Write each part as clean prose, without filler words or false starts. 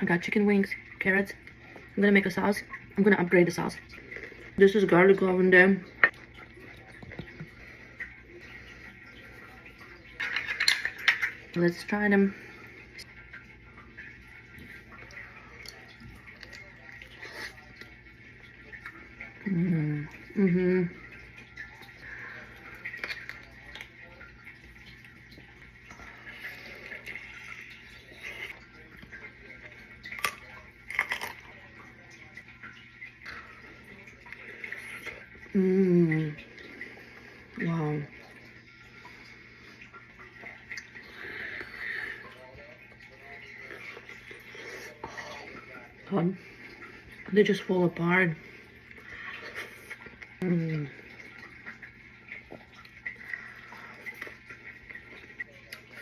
I got chicken wings, carrots. I'm gonna make a sauce. I'm gonna upgrade the sauce. This is garlic clove in there. Let's try them. Mm-hmm. Wow. God. They just fall apart.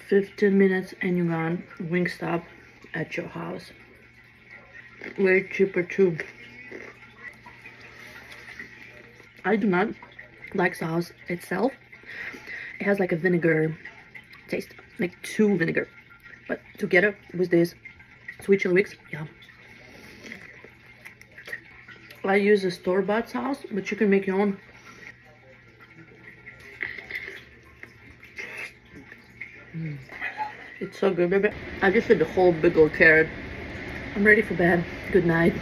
15 minutes and you got Wingstop at your house. Way cheaper too. I do not like sauce itself. It has like a vinegar taste, like too vinegar. But together with this sweet chili mix, yeah. I use a store-bought sauce, but you can make your own. It's so good, baby. I just did the whole big old carrot. I'm ready for bed. Good night.